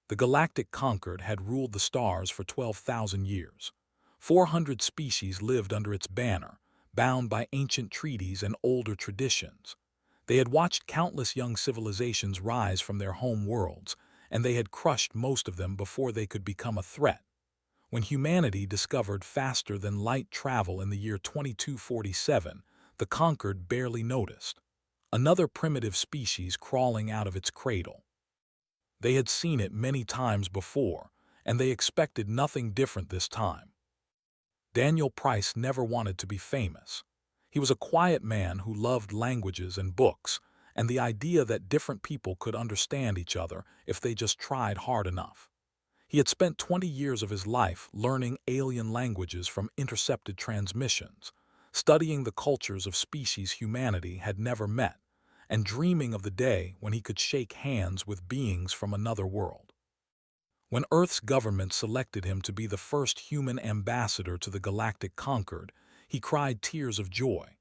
The Galactic Concord had ruled the stars for 12,000 years. 400 species lived under its banner, bound by ancient treaties and older traditions. They had watched countless young civilizations rise from their home worlds, and they had crushed most of them before they could become a threat. When humanity discovered faster-than-light travel in the year 2247, the Concord barely noticed. Another primitive species crawling out of its cradle. They had seen it many times before, and they expected nothing different this time. Daniel Price never wanted to be famous. He was a quiet man who loved languages and books, and the idea that different people could understand each other if they just tried hard enough. He had spent 20 years of his life learning alien languages from intercepted transmissions, studying the cultures of species humanity had never met, and dreaming of the day when he could shake hands with beings from another world. When Earth's government selected him to be the first human ambassador to the Galactic Concord, he cried tears of joy.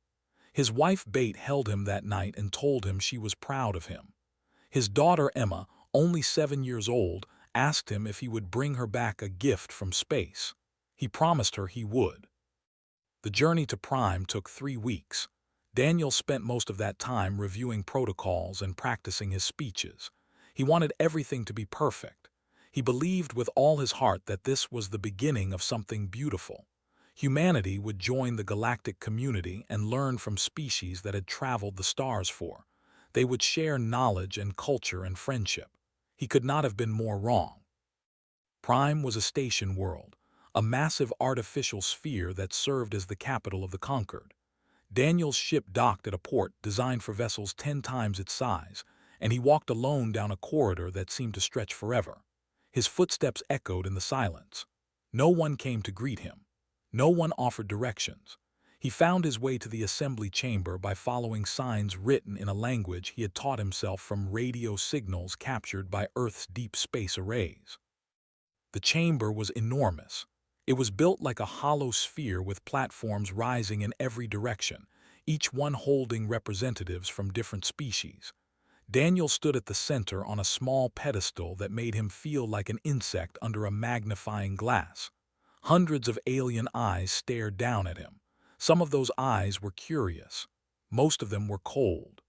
His wife Bate held him that night and told him she was proud of him. His daughter Emma, only 7 years old, asked him if he would bring her back a gift from space. He promised her he would. The journey to Prime took 3 weeks. Daniel spent most of that time reviewing protocols and practicing his speeches. He wanted everything to be perfect. He believed with all his heart that this was the beginning of something beautiful. Humanity would join the galactic community and learn from species that had traveled the stars for. They would share knowledge and culture and friendship. He could not have been more wrong. Prime was a station world, a massive artificial sphere that served as the capital of the Concord. Daniel's ship docked at a port designed for vessels 10 times its size, and he walked alone down a corridor that seemed to stretch forever. His footsteps echoed in the silence. No one came to greet him. No one offered directions. He found his way to the assembly chamber by following signs written in a language he had taught himself from radio signals captured by Earth's deep space arrays. The chamber was enormous. It was built like a hollow sphere with platforms rising in every direction, each one holding representatives from different species. Daniel stood at the center on a small pedestal that made him feel like an insect under a magnifying glass. Hundreds of alien eyes stared down at him. Some of those eyes were curious. Most of them were cold.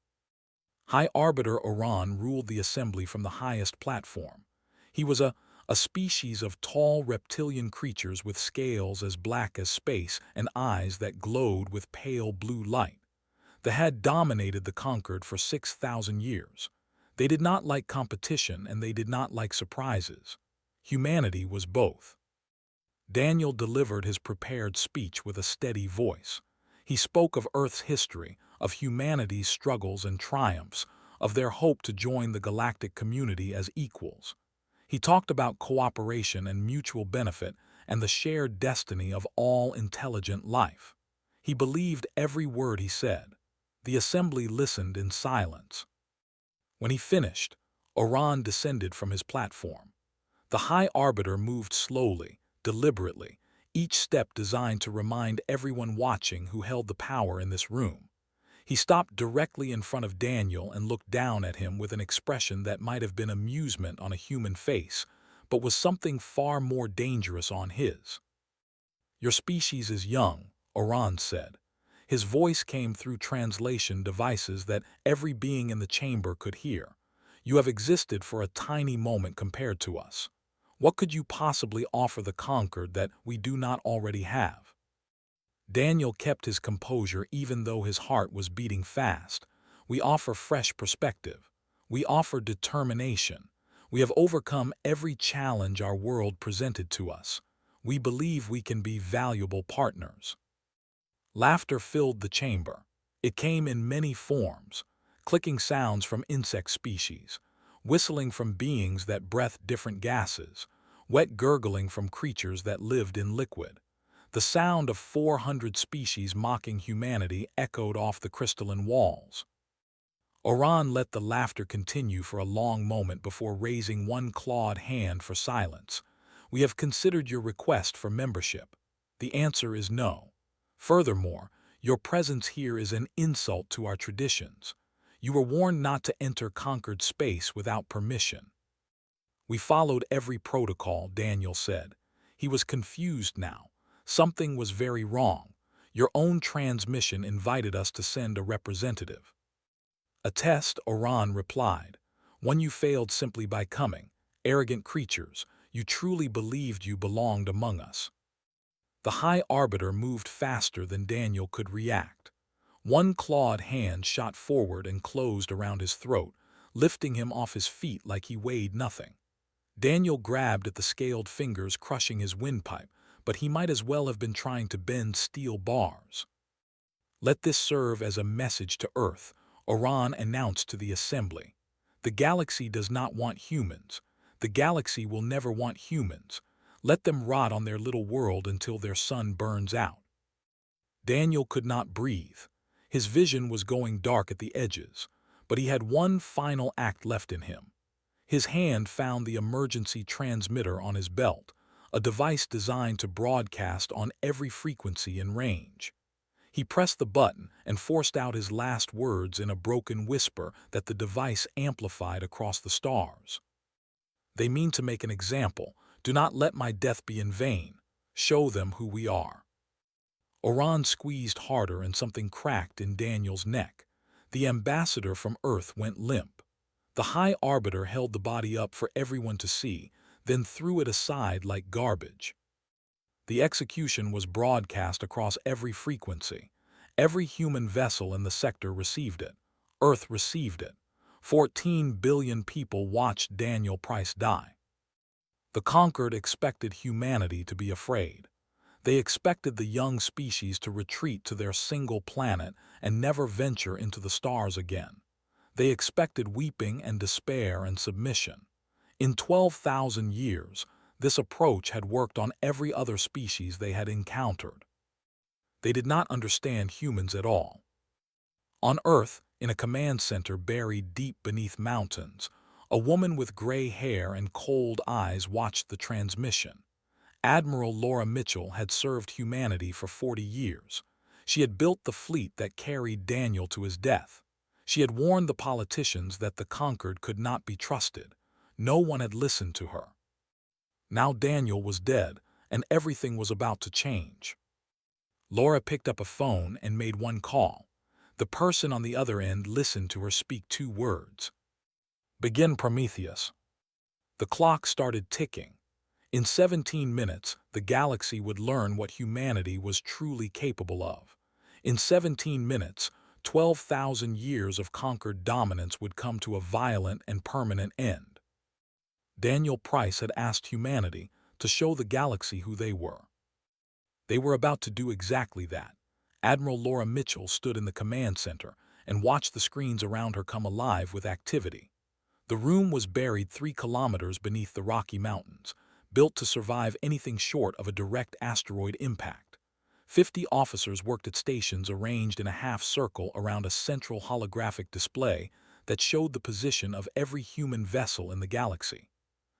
High Arbiter Oran ruled the assembly from the highest platform. He was a species of tall reptilian creatures with scales as black as space and eyes that glowed with pale blue light. The had dominated the Concord for 6,000 years. They did not like competition and they did not like surprises. Humanity was both. Daniel delivered his prepared speech with a steady voice. He spoke of Earth's history, of humanity's struggles and triumphs, of their hope to join the galactic community as equals. He talked about cooperation and mutual benefit and the shared destiny of all intelligent life. He believed every word he said. The assembly listened in silence. When he finished, Oran descended from his platform. The High Arbiter moved slowly, deliberately, each step designed to remind everyone watching who held the power in this room. He stopped directly in front of Daniel and looked down at him with an expression that might have been amusement on a human face, but was something far more dangerous on his. "Your species is young," Oran said. His voice came through translation devices that every being in the chamber could hear. "You have existed for a tiny moment compared to us. What could you possibly offer the Conquered that we do not already have?" Daniel kept his composure even though his heart was beating fast. "We offer fresh perspective. We offer determination. We have overcome every challenge our world presented to us. We believe we can be valuable partners." Laughter filled the chamber. It came in many forms: clicking sounds from insect species, whistling from beings that breathed different gases, wet gurgling from creatures that lived in liquid. The sound of 400 species mocking humanity echoed off the crystalline walls. Oran let the laughter continue for a long moment before raising one clawed hand for silence. "We have considered your request for membership. The answer is no. Furthermore, your presence here is an insult to our traditions. You were warned not to enter conquered space without permission." We followed every protocol, Daniel said. He was confused now. Something was very wrong. Your own transmission invited us to send a representative. A test, Oran replied. One you failed simply by coming. Arrogant creatures, you truly believed you belonged among us. The High Arbiter moved faster than Daniel could react. One clawed hand shot forward and closed around his throat, lifting him off his feet like he weighed nothing. Daniel grabbed at the scaled fingers, crushing his windpipe, but he might as well have been trying to bend steel bars. Let this serve as a message to Earth, Oran announced to the assembly. The galaxy does not want humans. The galaxy will never want humans. Let them rot on their little world until their sun burns out. Daniel could not breathe. His vision was going dark at the edges, but he had one final act left in him. His hand found the emergency transmitter on his belt, a device designed to broadcast on every frequency in range. He pressed the button and forced out his last words in a broken whisper that the device amplified across the stars. They mean to make an example. Do not let my death be in vain. Show them who we are. Oran squeezed harder and something cracked in Daniel's neck. The ambassador from Earth went limp. The High Arbiter held the body up for everyone to see, then threw it aside like garbage. The execution was broadcast across every frequency. Every human vessel in the sector received it. Earth received it. 14 billion people watched Daniel Price die. The conquered expected humanity to be afraid. They expected the young species to retreat to their single planet and never venture into the stars again. They expected weeping and despair and submission. In 12,000 years, this approach had worked on every other species they had encountered. They did not understand humans at all. On Earth, in a command center buried deep beneath mountains, a woman with gray hair and cold eyes watched the transmission. Admiral Laura Mitchell had served humanity for 40 years. She had built the fleet that carried Daniel to his death. She had warned the politicians that the conquered could not be trusted. No one had listened to her. Now Daniel was dead, and everything was about to change. Laura picked up a phone and made one call. The person on the other end listened to her speak 2 words. Begin, Prometheus. The clock started ticking. In 17 minutes, the galaxy would learn what humanity was truly capable of. In 17 minutes, 12,000 years of conquered dominance would come to a violent and permanent end. Daniel Price had asked humanity to show the galaxy who they were. They were about to do exactly that. Admiral Laura Mitchell stood in the command center and watched the screens around her come alive with activity. The room was buried 3 kilometers beneath the Rocky Mountains, built to survive anything short of a direct asteroid impact. 50 officers worked at stations arranged in a half-circle around a central holographic display that showed the position of every human vessel in the galaxy.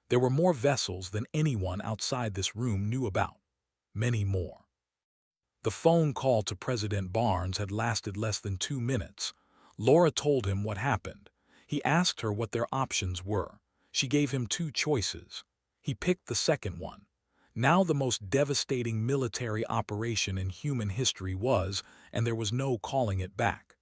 There were more vessels than anyone outside this room knew about. Many more. The phone call to President Barnes had lasted less than 2 minutes. Laura told him what happened. He asked her what their options were. She gave him 2 choices. He picked the second one. Now the most devastating military operation in human history was, and there was no calling it back.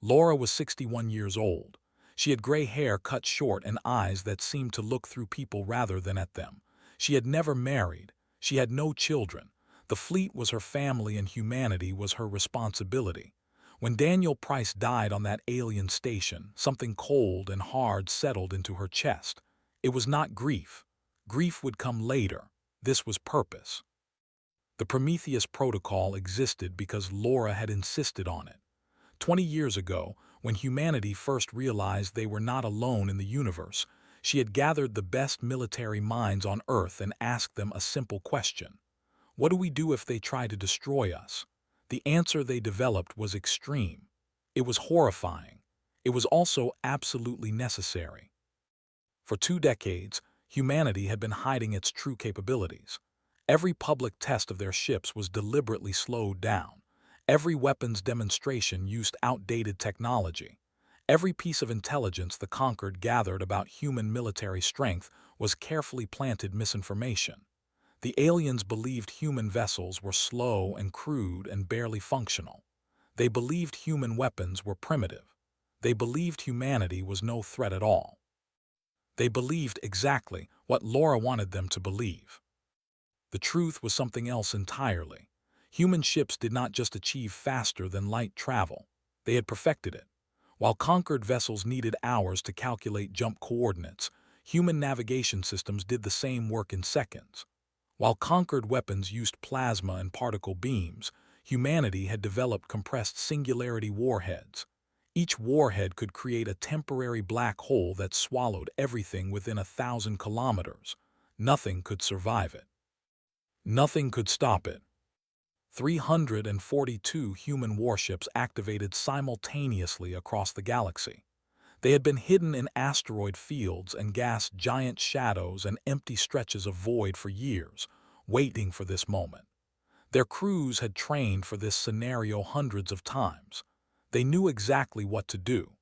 Laura was 61 years old. She had gray hair cut short and eyes that seemed to look through people rather than at them. She had never married. She had no children. The fleet was her family and humanity was her responsibility. When Daniel Price died on that alien station, something cold and hard settled into her chest. It was not grief. Grief would come later. This was purpose. The Prometheus Protocol existed because Laura had insisted on it. 20 years ago, when humanity first realized they were not alone in the universe, she had gathered the best military minds on Earth and asked them a simple question. What do we do if they try to destroy us? The answer they developed was extreme. It was horrifying. It was also absolutely necessary. For 2 decades, humanity had been hiding its true capabilities. Every public test of their ships was deliberately slowed down. Every weapons demonstration used outdated technology. Every piece of intelligence the conquered gathered about human military strength was carefully planted misinformation. The aliens believed human vessels were slow and crude and barely functional. They believed human weapons were primitive. They believed humanity was no threat at all. They believed exactly what Laura wanted them to believe. The truth was something else entirely. Human ships did not just achieve faster than light travel. They had perfected it. While conquered vessels needed hours to calculate jump coordinates, human navigation systems did the same work in seconds. While conquered weapons used plasma and particle beams, humanity had developed compressed singularity warheads. Each warhead could create a temporary black hole that swallowed everything within 1,000 kilometers. Nothing could survive it. Nothing could stop it. 342 human warships activated simultaneously across the galaxy. They had been hidden in asteroid fields and gas giant shadows and empty stretches of void for years, waiting for this moment. Their crews had trained for this scenario hundreds of times. They knew exactly what to do.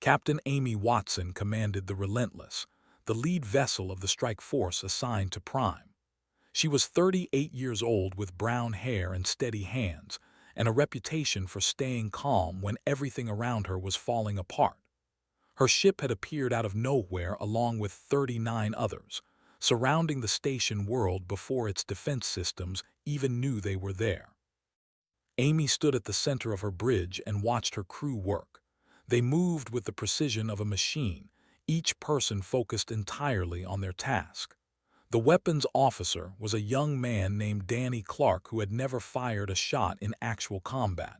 Captain Amy Watson commanded the Relentless, the lead vessel of the strike force assigned to Prime. She was 38 years old with brown hair and steady hands, and a reputation for staying calm when everything around her was falling apart. Her ship had appeared out of nowhere along with 39 others, surrounding the station world before its defense systems even knew they were there. Amy stood at the center of her bridge and watched her crew work. They moved with the precision of a machine, each person focused entirely on their task. The weapons officer was a young man named Danny Clark who had never fired a shot in actual combat.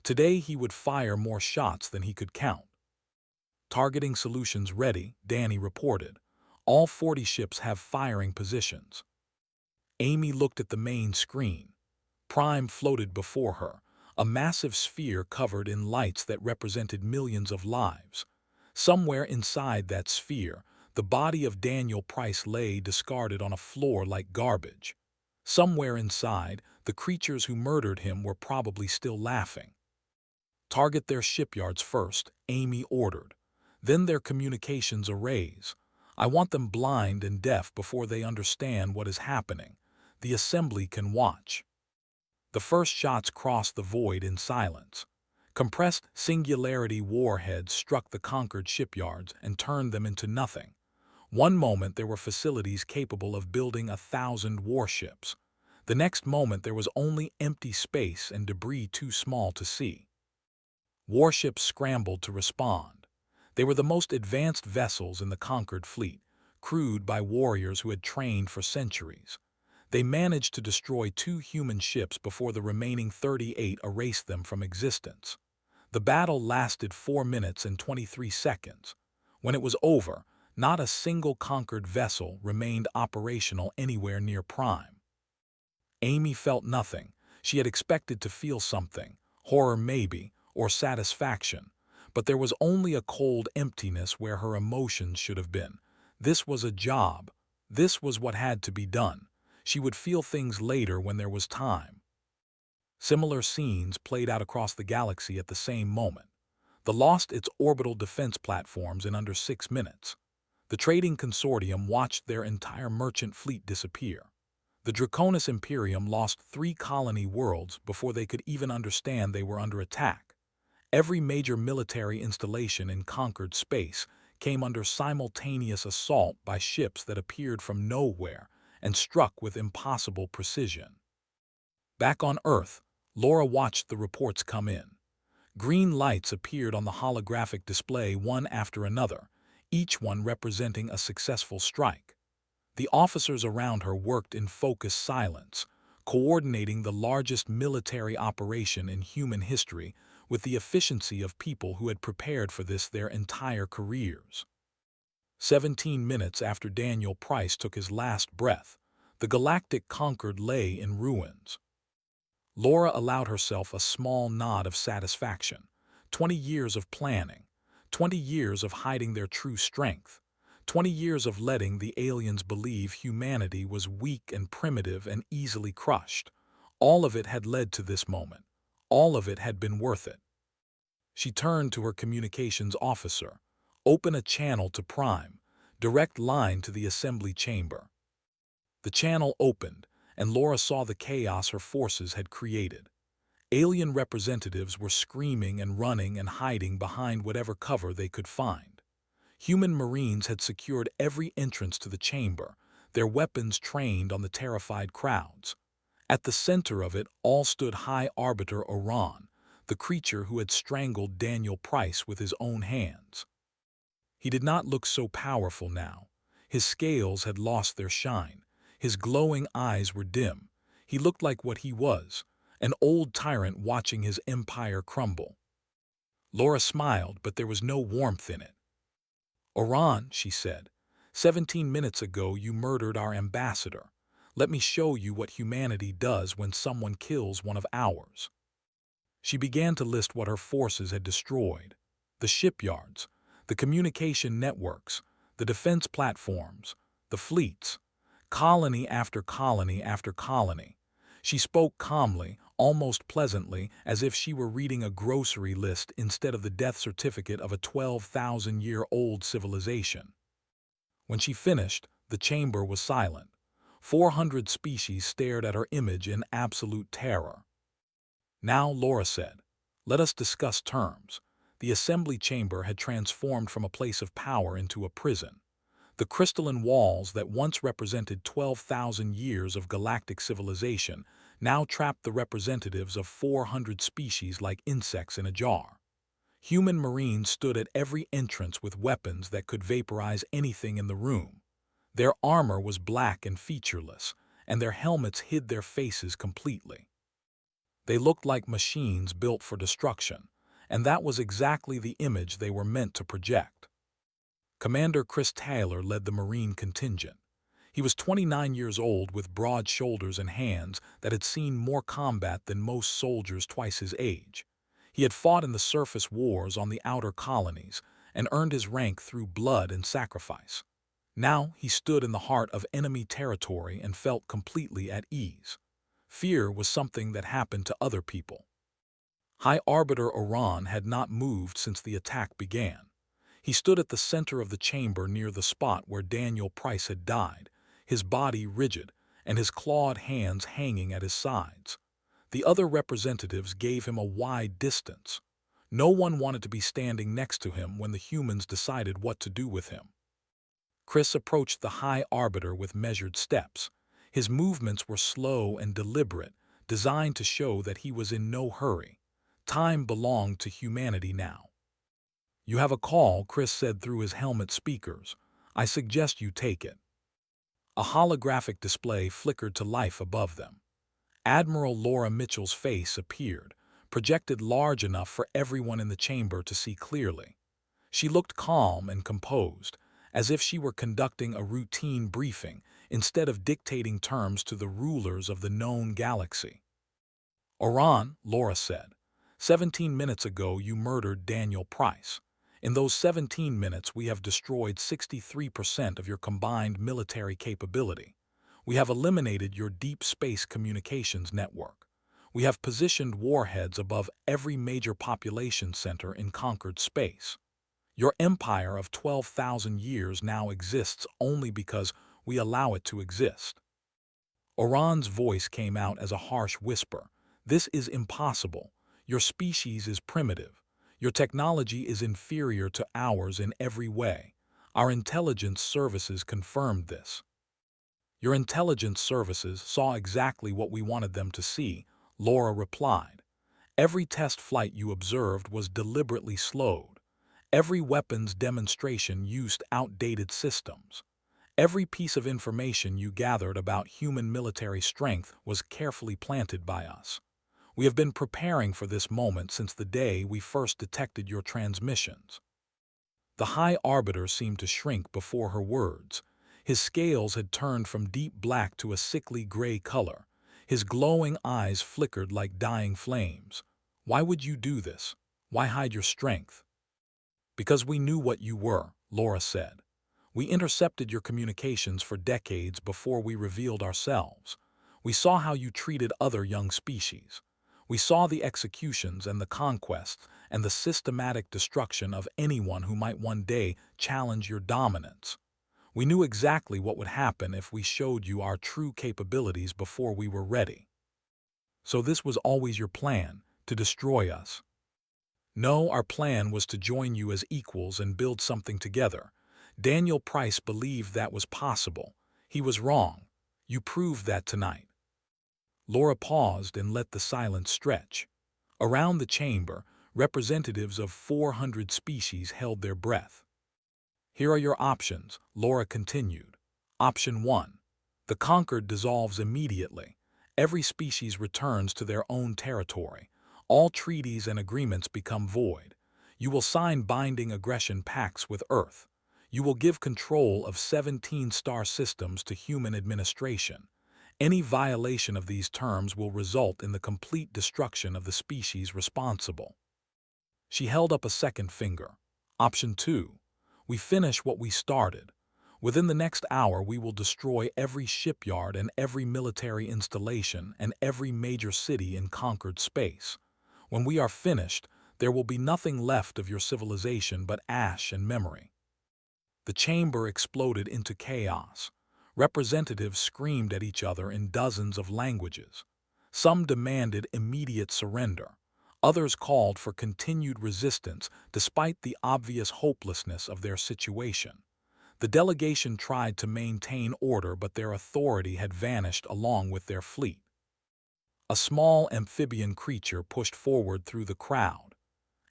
Today he would fire more shots than he could count. Targeting solutions ready, Danny reported. All 40 ships have firing positions. Amy looked at the main screen. Prime floated before her, a massive sphere covered in lights that represented millions of lives. Somewhere inside that sphere, the body of Daniel Price lay discarded on a floor like garbage. Somewhere inside, the creatures who murdered him were probably still laughing. Target their shipyards first, Amy ordered. Then their communications arrays. I want them blind and deaf before they understand what is happening. The assembly can watch. The first shots crossed the void in silence. Compressed singularity warheads struck the conquered shipyards and turned them into nothing. One moment there were facilities capable of building 1,000 warships. The next moment there was only empty space and debris too small to see. Warships scrambled to respond. They were the most advanced vessels in the conquered fleet, crewed by warriors who had trained for centuries. They managed to destroy 2 human ships before the remaining 38 erased them from existence. The battle lasted 4 minutes and 23 seconds. When it was over, not a single conquered vessel remained operational anywhere near Prime. Amy felt nothing. She had expected to feel something, horror maybe, or satisfaction, but there was only a cold emptiness where her emotions should have been. This was a job. This was what had to be done. She would feel things later when there was time. Similar scenes played out across the galaxy at the same moment. The lost its orbital defense platforms in under 6 minutes. The trading consortium watched their entire merchant fleet disappear. The Draconis Imperium lost 3 colony worlds before they could even understand they were under attack. Every major military installation in conquered space came under simultaneous assault by ships that appeared from nowhere and struck with impossible precision. Back on Earth, Laura watched the reports come in. Green lights appeared on the holographic display one after another, each one representing a successful strike. The officers around her worked in focused silence, coordinating the largest military operation in human history with the efficiency of people who had prepared for this their entire careers. 17 minutes after Daniel Price took his last breath, the Galactic Concord lay in ruins. Laura allowed herself a small nod of satisfaction. 20 years of planning, 20 years of hiding their true strength, 20 years of letting the aliens believe humanity was weak and primitive and easily crushed. All of it had led to this moment. All of it had been worth it. She turned to her communications officer. Open a channel to Prime. direct line to the assembly chamber. The channel opened, and Laura saw the chaos her forces had created. Alien representatives were screaming and running and hiding behind whatever cover they could find. Human Marines had secured every entrance to the chamber, their weapons trained on the terrified crowds. At the center of it all stood High Arbiter Oran, the creature who had strangled Daniel Price with his own hands. He did not look so powerful now. His scales had lost their shine. His glowing eyes were dim. He looked like what he was, an old tyrant watching his empire crumble. Laura smiled, but there was no warmth in it. "Oran," she said, 17 minutes ago you murdered our ambassador. Let me show you what humanity does when someone kills one of ours." She began to list what her forces had destroyed: the shipyards, the communication networks, the defense platforms, the fleets, colony after colony after colony. She spoke calmly, almost pleasantly, as if she were reading a grocery list instead of the death certificate of a 12,000-year-old civilization. When she finished, the chamber was silent. 400 species stared at her image in absolute terror. "Now," Laura said, "let us discuss terms." The assembly chamber had transformed from a place of power into a prison. The crystalline walls that once represented 12,000 years of galactic civilization now trapped the representatives of 400 species like insects in a jar. Human Marines stood at every entrance with weapons that could vaporize anything in the room. Their armor was black and featureless, and their helmets hid their faces completely. They looked like machines built for destruction, and that was exactly the image they were meant to project. Commander Chris Taylor led the Marine contingent. He was 29 years old with broad shoulders and hands that had seen more combat than most soldiers twice his age. He had fought in the surface wars on the outer colonies and earned his rank through blood and sacrifice. Now he stood in the heart of enemy territory and felt completely at ease. Fear was something that happened to other people. High Arbiter Oran had not moved since the attack began. He stood at the center of the chamber near the spot where Daniel Price had died, his body rigid and his clawed hands hanging at his sides. The other representatives gave him a wide distance. No one wanted to be standing next to him when the humans decided what to do with him. Chris approached the High Arbiter with measured steps. His movements were slow and deliberate, designed to show that he was in no hurry. Time belonged to humanity now. "You have a call," Chris said through his helmet speakers. "I suggest you take it." A holographic display flickered to life above them. Admiral Laura Mitchell's face appeared, projected large enough for everyone in the chamber to see clearly. She looked calm and composed, as if she were conducting a routine briefing instead of dictating terms to the rulers of the known galaxy. "Oran," Laura said, 17 minutes ago you murdered Daniel Price. In those 17 minutes we have destroyed 63% of your combined military capability. We have eliminated your deep space communications network. We have positioned warheads above every major population center in conquered space. Your empire of 12,000 years now exists only because we allow it to exist." Oran's voice came out as a harsh whisper. "This is impossible. Your species is primitive. Your technology is inferior to ours in every way. Our intelligence services confirmed this." "Your intelligence services saw exactly what we wanted them to see," Laura replied. "Every test flight you observed was deliberately slowed. Every weapons demonstration used outdated systems. Every piece of information you gathered about human military strength was carefully planted by us. We have been preparing for this moment since the day we first detected your transmissions." The High Arbiter seemed to shrink before her words. His scales had turned from deep black to a sickly gray color. His glowing eyes flickered like dying flames. "Why would you do this? Why hide your strength?" "Because we knew what you were," Laura said. "We intercepted your communications for decades before we revealed ourselves. We saw how you treated other young species. We saw the executions and the conquests and the systematic destruction of anyone who might one day challenge your dominance. We knew exactly what would happen if we showed you our true capabilities before we were ready. So this was always your plan, to destroy us? No, our plan was to join you as equals and build something together. Daniel Price believed that was possible. He was wrong. You proved that tonight. Laura paused and let the silence stretch. Around the chamber, representatives of 400 species held their breath. Here are your options, Laura continued. Option 1. The conquered dissolves immediately. Every species returns to their own territory. All treaties and agreements become void. You will sign binding aggression pacts with Earth. You will give control of 17 star systems to human administration. Any violation of these terms will result in the complete destruction of the species responsible. She held up a second finger. Option 2. We finish what we started. Within the next hour, we will destroy every shipyard and every military installation and every major city in conquered space. When we are finished, there will be nothing left of your civilization but ash and memory. The chamber exploded into chaos. Representatives screamed at each other in dozens of languages. Some demanded immediate surrender. Others called for continued resistance despite the obvious hopelessness of their situation. The delegation tried to maintain order, but their authority had vanished along with their fleet. A small amphibian creature pushed forward through the crowd.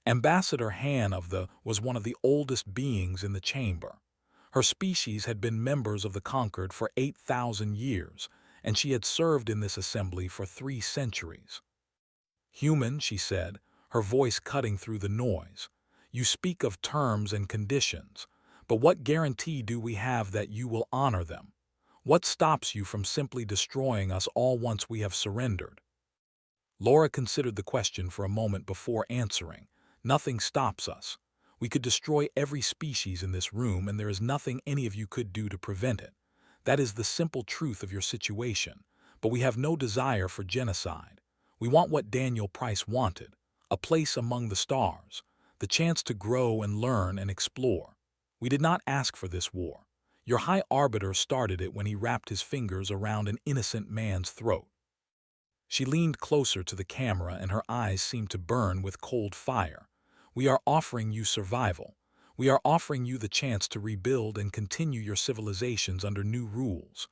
Ambassador Han was one of the oldest beings in the chamber. Her species had been members of the conquered for 8,000 years, and she had served in this assembly for 3 centuries. Human, she said, her voice cutting through the noise. You speak of terms and conditions, but what guarantee do we have that you will honor them? What stops you from simply destroying us all once we have surrendered? Laura considered the question for a moment before answering. Nothing stops us. We could destroy every species in this room, and there is nothing any of you could do to prevent it. That is the simple truth of your situation. But we have no desire for genocide. We want what Daniel Price wanted, a place among the stars, the chance to grow and learn and explore. We did not ask for this war. Your High Arbiter started it when he wrapped his fingers around an innocent man's throat. She leaned closer to the camera and her eyes seemed to burn with cold fire. We are offering you survival. We are offering you the chance to rebuild and continue your civilizations under new rules.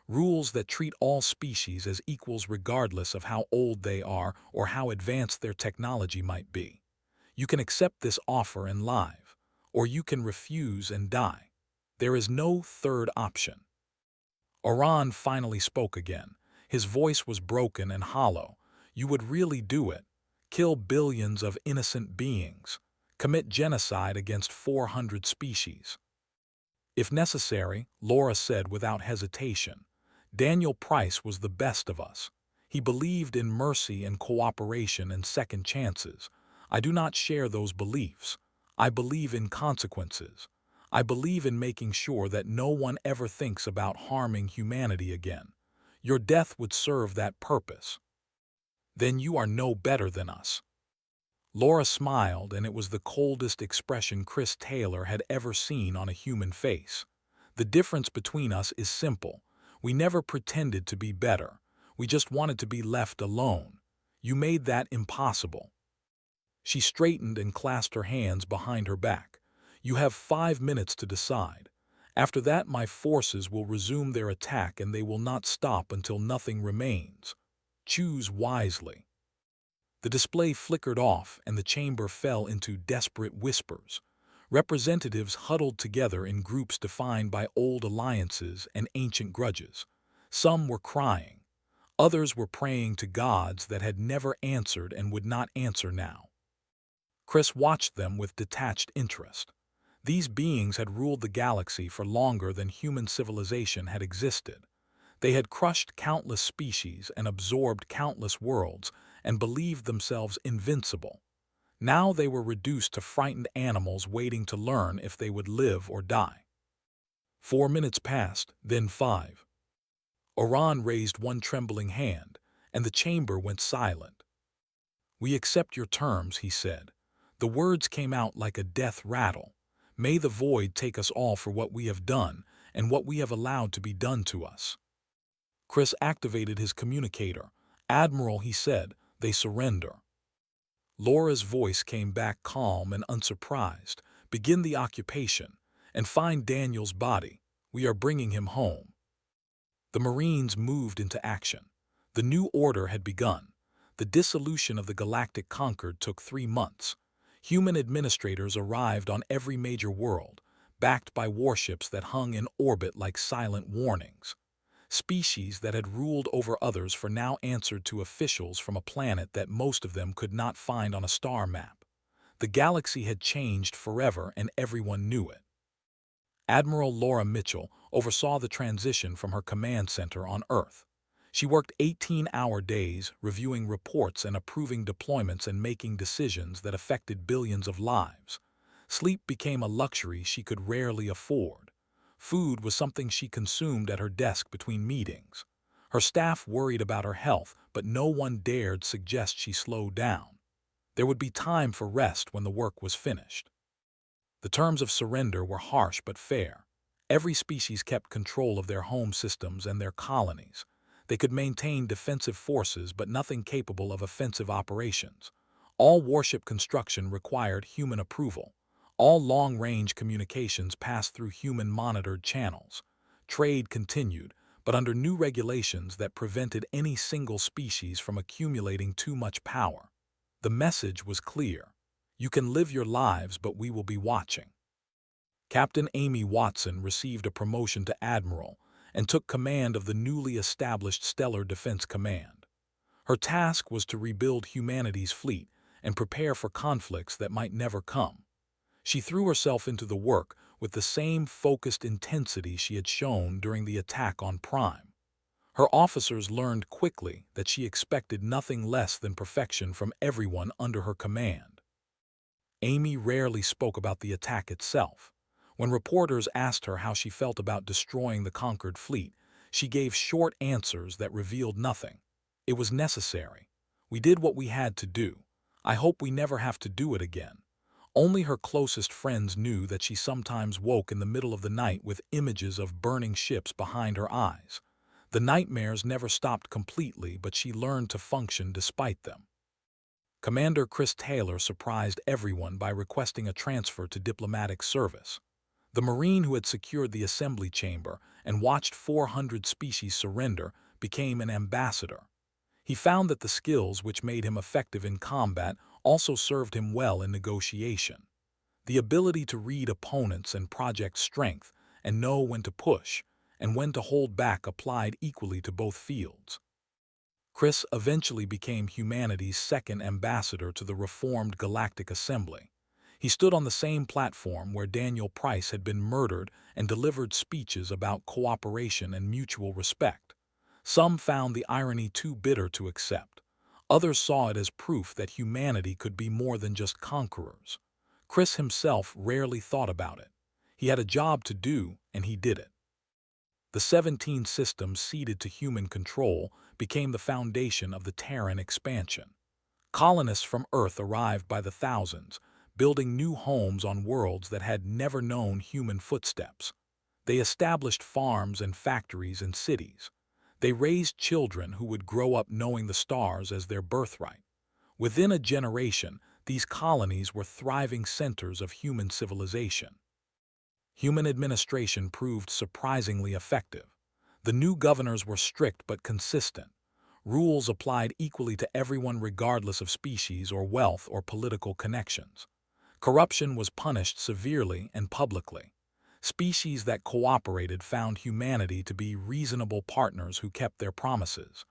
Rules that treat all species as equals regardless of how old they are or how advanced their technology might be. You can accept this offer and live, or you can refuse and die. There is no third option. Oran finally spoke again. His voice was broken and hollow. You would really do it? Kill billions of innocent beings? Commit genocide against 400 species? If necessary, Laura said without hesitation. Daniel Price was the best of us. He believed in mercy and cooperation and second chances. I do not share those beliefs. I believe in consequences. I believe in making sure that no one ever thinks about harming humanity again. Your death would serve that purpose. Then you are no better than us. Laura smiled, and it was the coldest expression Chris Taylor had ever seen on a human face. The difference between us is simple. We never pretended to be better. We just wanted to be left alone. You made that impossible. She straightened and clasped her hands behind her back. You have 5 minutes to decide. After that, my forces will resume their attack and they will not stop until nothing remains. Choose wisely. The display flickered off and the chamber fell into desperate whispers. Representatives huddled together in groups defined by old alliances and ancient grudges. Some were crying. Others were praying to gods that had never answered and would not answer now. Chris watched them with detached interest. These beings had ruled the galaxy for longer than human civilization had existed. They had crushed countless species and absorbed countless worlds and believed themselves invincible. Now they were reduced to frightened animals waiting to learn if they would live or die. 4 minutes passed, then 5. Oran raised one trembling hand, and the chamber went silent. We accept your terms, he said. The words came out like a death rattle. May the void take us all for what we have done, and what we have allowed to be done to us. Chris activated his communicator. "Admiral," he said, "they surrender." Laura's voice came back calm and unsurprised. "Begin the occupation, and find Daniel's body. We are bringing him home." The Marines moved into action. The new order had begun. The dissolution of the Galactic Concord took 3 months. Human administrators arrived on every major world, backed by warships that hung in orbit like silent warnings. Species that had ruled over others for now answered to officials from a planet that most of them could not find on a star map. The galaxy had changed forever, and everyone knew it. Admiral Laura Mitchell oversaw the transition from her command center on Earth. She worked 18-hour days, reviewing reports and approving deployments and making decisions that affected billions of lives. Sleep became a luxury she could rarely afford. Food was something she consumed at her desk between meetings. Her staff worried about her health, but no one dared suggest she slow down. There would be time for rest when the work was finished. The terms of surrender were harsh but fair. Every species kept control of their home systems and their colonies. They could maintain defensive forces but nothing capable of offensive operations. All warship construction required human approval. All long-range communications passed through human-monitored channels. Trade continued, but under new regulations that prevented any single species from accumulating too much power. The message was clear. You can live your lives, but we will be watching. Captain Amy Watson received a promotion to Admiral and took command of the newly established Stellar Defense Command. Her task was to rebuild humanity's fleet and prepare for conflicts that might never come. She threw herself into the work with the same focused intensity she had shown during the attack on Prime. Her officers learned quickly that she expected nothing less than perfection from everyone under her command. Amy rarely spoke about the attack itself. When reporters asked her how she felt about destroying the conquered fleet, she gave short answers that revealed nothing. "It was necessary. We did what we had to do. I hope we never have to do it again." Only her closest friends knew that she sometimes woke in the middle of the night with images of burning ships behind her eyes. The nightmares never stopped completely, but she learned to function despite them. Commander Chris Taylor surprised everyone by requesting a transfer to diplomatic service. The Marine who had secured the assembly chamber and watched 400 species surrender became an ambassador. He found that the skills which made him effective in combat also served him well in negotiation. The ability to read opponents and project strength and know when to push and when to hold back applied equally to both fields. Chris eventually became humanity's second ambassador to the reformed Galactic Assembly. He stood on the same platform where Daniel Price had been murdered and delivered speeches about cooperation and mutual respect. Some found the irony too bitter to accept. Others saw it as proof that humanity could be more than just conquerors. Chris himself rarely thought about it. He had a job to do, and he did it. The 17 systems ceded to human control became the foundation of the Terran expansion. Colonists from Earth arrived by the thousands, building new homes on worlds that had never known human footsteps. They established farms and factories and cities. They raised children who would grow up knowing the stars as their birthright. Within a generation, these colonies were thriving centers of human civilization. Human administration proved surprisingly effective. The new governors were strict but consistent. Rules applied equally to everyone regardless of species or wealth or political connections. Corruption was punished severely and publicly. Species that cooperated found humanity to be reasonable partners who kept their promises.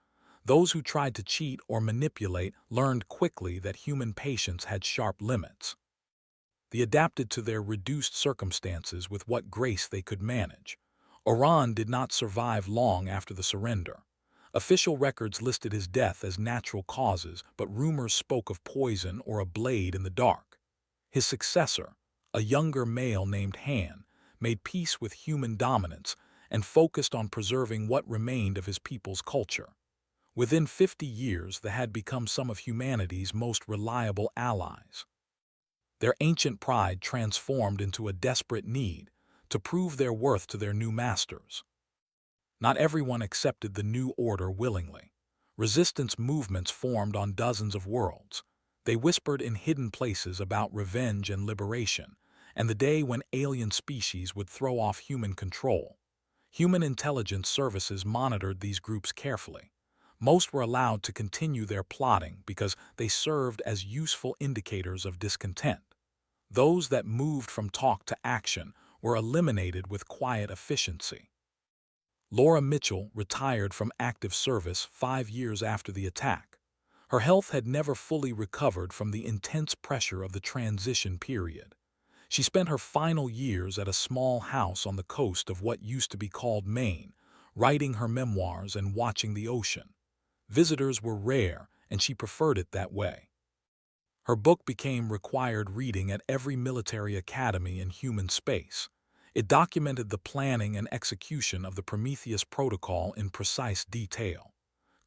Those who tried to cheat or manipulate learned quickly that human patience had sharp limits. They adapted to their reduced circumstances with what grace they could manage. Oran did not survive long after the surrender. Official records listed his death as natural causes, but rumors spoke of poison or a blade in the dark. His successor, a younger male named Han, made peace with human dominance and focused on preserving what remained of his people's culture. Within 50 years, they had become some of humanity's most reliable allies. Their ancient pride transformed into a desperate need to prove their worth to their new masters. Not everyone accepted the new order willingly. Resistance movements formed on dozens of worlds. They whispered in hidden places about revenge and liberation, and the day when alien species would throw off human control. Human intelligence services monitored these groups carefully. Most were allowed to continue their plotting because they served as useful indicators of discontent. Those that moved from talk to action were eliminated with quiet efficiency. Laura Mitchell retired from active service 5 years after the attack. Her health had never fully recovered from the intense pressure of the transition period. She spent her final years at a small house on the coast of what used to be called Maine, writing her memoirs and watching the ocean. Visitors were rare, and she preferred it that way. Her book became required reading at every military academy in human space. It documented the planning and execution of the Prometheus Protocol in precise detail.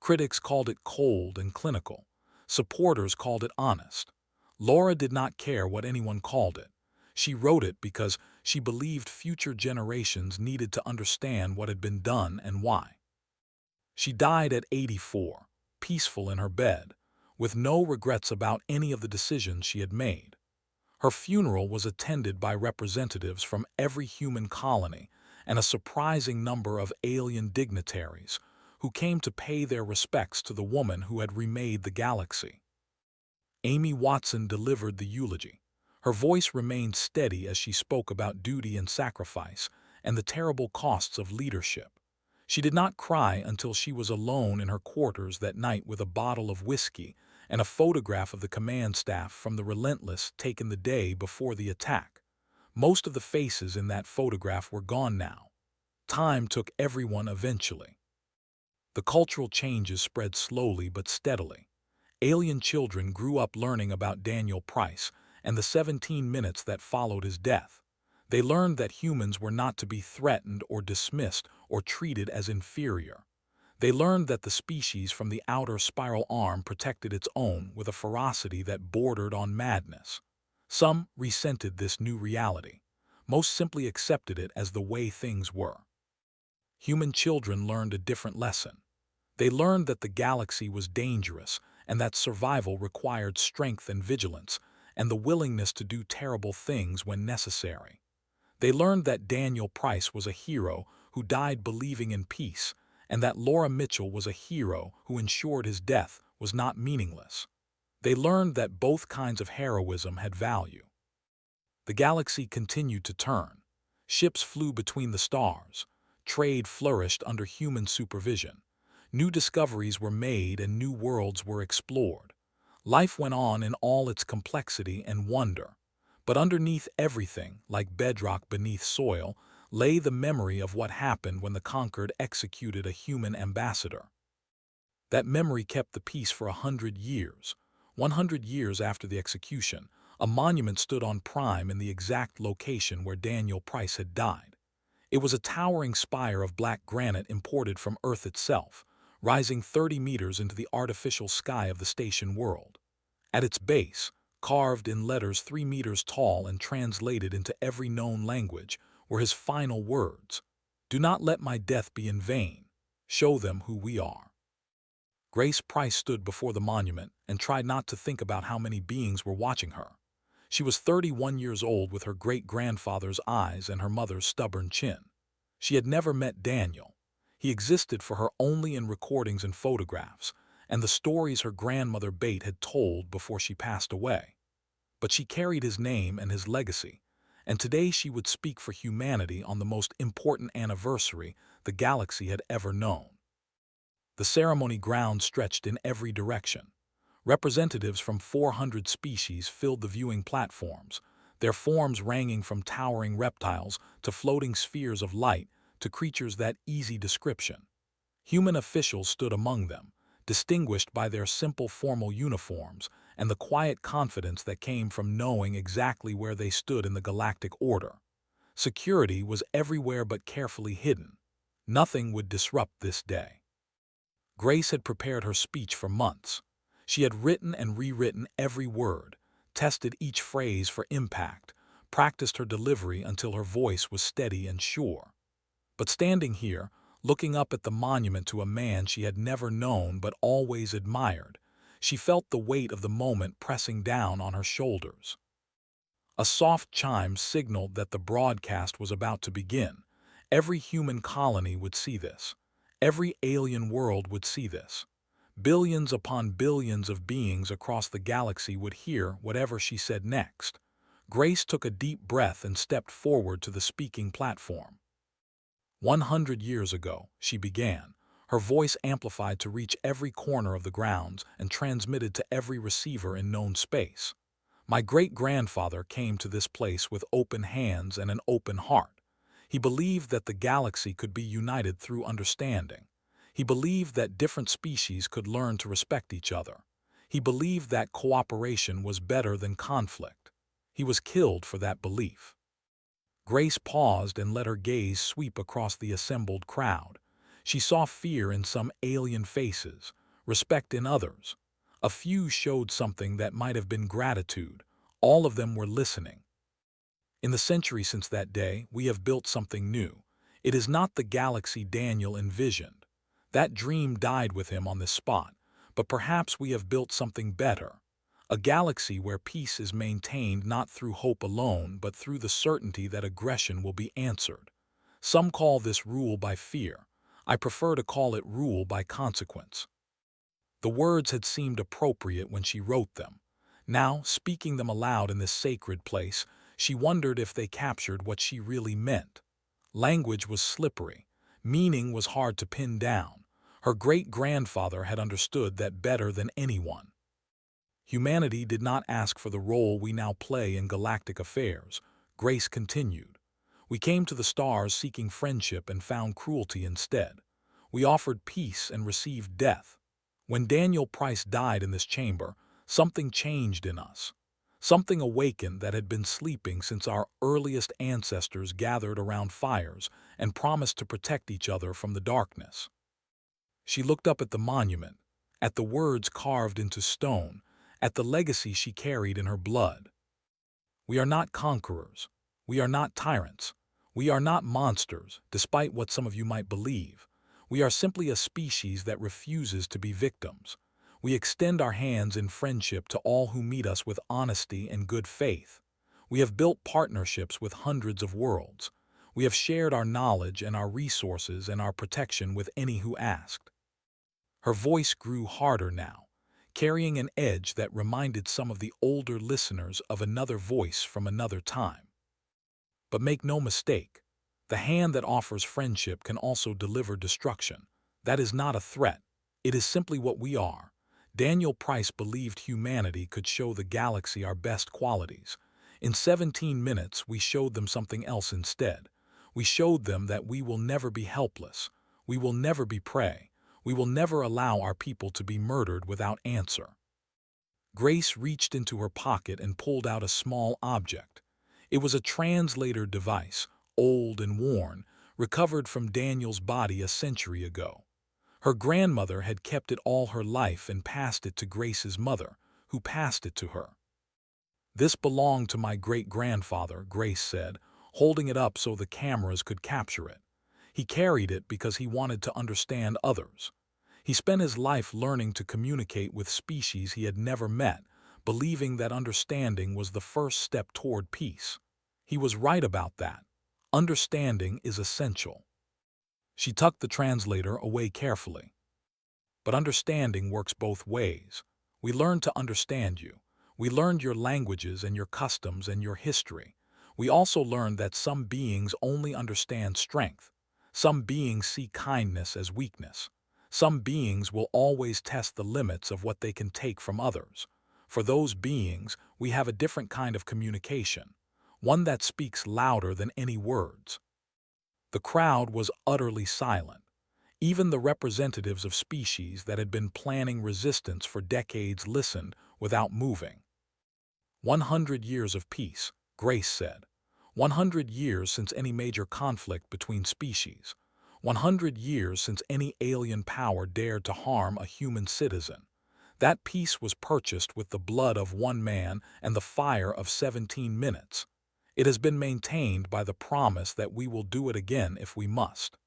Critics called it cold and clinical. Supporters called it honest. Laura did not care what anyone called it. She wrote it because she believed future generations needed to understand what had been done and why. She died at 84, peaceful in her bed, with no regrets about any of the decisions she had made. Her funeral was attended by representatives from every human colony and a surprising number of alien dignitaries who came to pay their respects to the woman who had remade the galaxy. Amy Watson delivered the eulogy. Her voice remained steady as she spoke about duty and sacrifice and the terrible costs of leadership. She did not cry until she was alone in her quarters that night with a bottle of whiskey and a photograph of the command staff from the Relentless taken the day before the attack. Most of the faces in that photograph were gone now. Time took everyone eventually. The cultural changes spread slowly but steadily. Alien children grew up learning about Daniel Price and the 17 minutes that followed his death. They learned that humans were not to be threatened or dismissed or treated as inferior. They learned that the species from the outer spiral arm protected its own with a ferocity that bordered on madness. Some resented this new reality. Most simply accepted it as the way things were. Human children learned a different lesson. They learned that the galaxy was dangerous and that survival required strength and vigilance and the willingness to do terrible things when necessary. They learned that Daniel Price was a hero who died believing in peace, and that Laura Mitchell was a hero who ensured his death was not meaningless. They learned that both kinds of heroism had value. The galaxy continued to turn. Ships flew between the stars. Trade flourished under human supervision. New discoveries were made and new worlds were explored. Life went on in all its complexity and wonder. But underneath everything, like bedrock beneath soil, lay the memory of what happened when the conquered executed a human ambassador. That memory kept the peace for 100 years. 100 years after the execution, a monument stood on Prime in the exact location where Daniel Price had died. It was a towering spire of black granite imported from Earth itself, rising 30 meters into the artificial sky of the station world. At its base, carved in letters 3 meters tall and translated into every known language, were his final words: "Do not let my death be in vain. Show them who we are." Grace Price stood before the monument and tried not to think about how many beings were watching her. She was 31 years old with her great-grandfather's eyes and her mother's stubborn chin. She had never met Daniel. He existed for her only in recordings and photographs, and the stories her grandmother Bate had told before she passed away. But she carried his name and his legacy, and today she would speak for humanity on the most important anniversary the galaxy had ever known. The ceremony ground stretched in every direction. Representatives from 400 species filled the viewing platforms, their forms ranging from towering reptiles to floating spheres of light to creatures that easy description. Human officials stood among them, distinguished by their simple formal uniforms and the quiet confidence that came from knowing exactly where they stood in the galactic order. Security was everywhere but carefully hidden. Nothing would disrupt this day. Grace had prepared her speech for months. She had written and rewritten every word, tested each phrase for impact, practiced her delivery until her voice was steady and sure. But standing here, looking up at the monument to a man she had never known but always admired, she felt the weight of the moment pressing down on her shoulders. A soft chime signaled that the broadcast was about to begin. Every human colony would see this. Every alien world would see this. Billions upon billions of beings across the galaxy would hear whatever she said next. Grace took a deep breath and stepped forward to the speaking platform. 100 years ago, she began, her voice amplified to reach every corner of the grounds and transmitted to every receiver in known space. My great-grandfather came to this place with open hands and an open heart. He believed that the galaxy could be united through understanding. He believed that different species could learn to respect each other. He believed that cooperation was better than conflict. He was killed for that belief. Grace paused and let her gaze sweep across the assembled crowd. She saw fear in some alien faces, respect in others. A few showed something that might have been gratitude. All of them were listening. In the century since that day, we have built something new. It is not the galaxy Daniel envisioned. That dream died with him on this spot, but perhaps we have built something better. A galaxy where peace is maintained not through hope alone, but through the certainty that aggression will be answered. Some call this rule by fear. I prefer to call it rule by consequence. The words had seemed appropriate when she wrote them. Now, speaking them aloud in this sacred place, she wondered if they captured what she really meant. Language was slippery. Meaning was hard to pin down. Her great-grandfather had understood that better than anyone. Humanity did not ask for the role we now play in galactic affairs, Grace continued. We came to the stars seeking friendship and found cruelty instead. We offered peace and received death. When Daniel Price died in this chamber, something changed in us. Something awakened that had been sleeping since our earliest ancestors gathered around fires and promised to protect each other from the darkness. She looked up at the monument, at the words carved into stone, at the legacy she carried in her blood. We are not conquerors. We are not tyrants. We are not monsters, despite what some of you might believe. We are simply a species that refuses to be victims. We extend our hands in friendship to all who meet us with honesty and good faith. We have built partnerships with hundreds of worlds. We have shared our knowledge and our resources and our protection with any who asked. Her voice grew harder now, carrying an edge that reminded some of the older listeners of another voice from another time. But make no mistake, the hand that offers friendship can also deliver destruction. That is not a threat. It is simply what we are. Daniel Price believed humanity could show the galaxy our best qualities. In 17 minutes, we showed them something else instead. We showed them that we will never be helpless. We will never be prey. We will never allow our people to be murdered without answer. Grace reached into her pocket and pulled out a small object. It was a translator device, old and worn, recovered from Daniel's body a century ago. Her grandmother had kept it all her life and passed it to Grace's mother, who passed it to her. This belonged to my great-grandfather, Grace said, holding it up so the cameras could capture it. He carried it because he wanted to understand others. He spent his life learning to communicate with species he had never met, believing that understanding was the first step toward peace. He was right about that. Understanding is essential. She tucked the translator away carefully. But understanding works both ways. We learned to understand you. We learned your languages and your customs and your history. We also learned that some beings only understand strength. Some beings see kindness as weakness. Some beings will always test the limits of what they can take from others. For those beings, we have a different kind of communication, one that speaks louder than any words. The crowd was utterly silent. Even the representatives of species that had been planning resistance for decades listened without moving. 100 years of peace, Grace said. 100 years since any major conflict between species. 100 years since any alien power dared to harm a human citizen. That peace was purchased with the blood of one man and the fire of 17 minutes. It has been maintained by the promise that we will do it again if we must.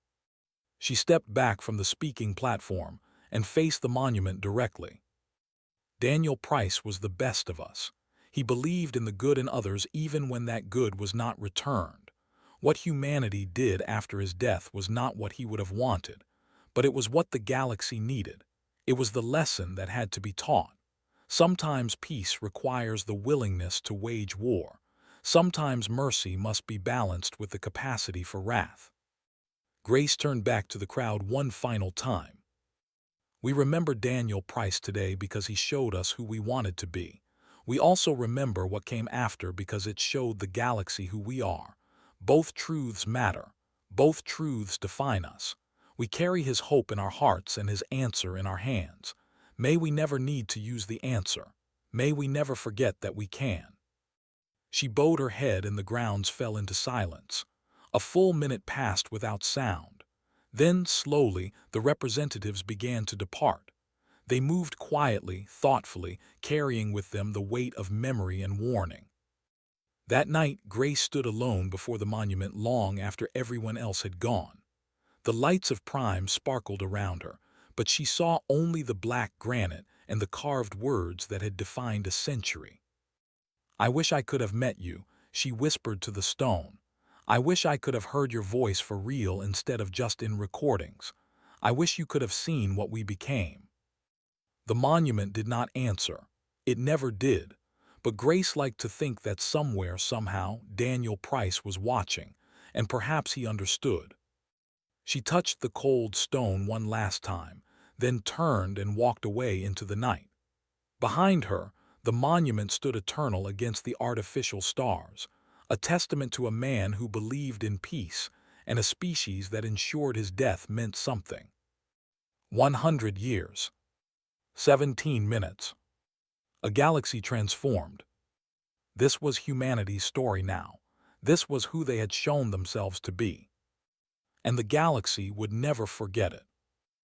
She stepped back from the speaking platform and faced the monument directly. Daniel Price was the best of us. He believed in the good in others even when that good was not returned. What humanity did after his death was not what he would have wanted, but it was what the galaxy needed. It was the lesson that had to be taught. Sometimes peace requires the willingness to wage war. Sometimes mercy must be balanced with the capacity for wrath. Grace turned back to the crowd one final time. We remember Daniel Price today because he showed us who we wanted to be. We also remember what came after because it showed the galaxy who we are. Both truths matter. Both truths define us. We carry his hope in our hearts and his answer in our hands. May we never need to use the answer. May we never forget that we can. She bowed her head and the grounds fell into silence. A full minute passed without sound. Then, slowly, the representatives began to depart. They moved quietly, thoughtfully, carrying with them the weight of memory and warning. That night, Grace stood alone before the monument long after everyone else had gone. The lights of Prime sparkled around her, but she saw only the black granite and the carved words that had defined a century. "I wish I could have met you," she whispered to the stone. "I wish I could have heard your voice for real instead of just in recordings. I wish you could have seen what we became." The monument did not answer. It never did. But Grace liked to think that somewhere, somehow, Daniel Price was watching, and perhaps he understood. She touched the cold stone one last time, then turned and walked away into the night. Behind her, the monument stood eternal against the artificial stars, a testament to a man who believed in peace and a species that ensured his death meant something. 100 years. 17 minutes. A galaxy transformed. This was humanity's story now. This was who they had shown themselves to be. And the galaxy would never forget it.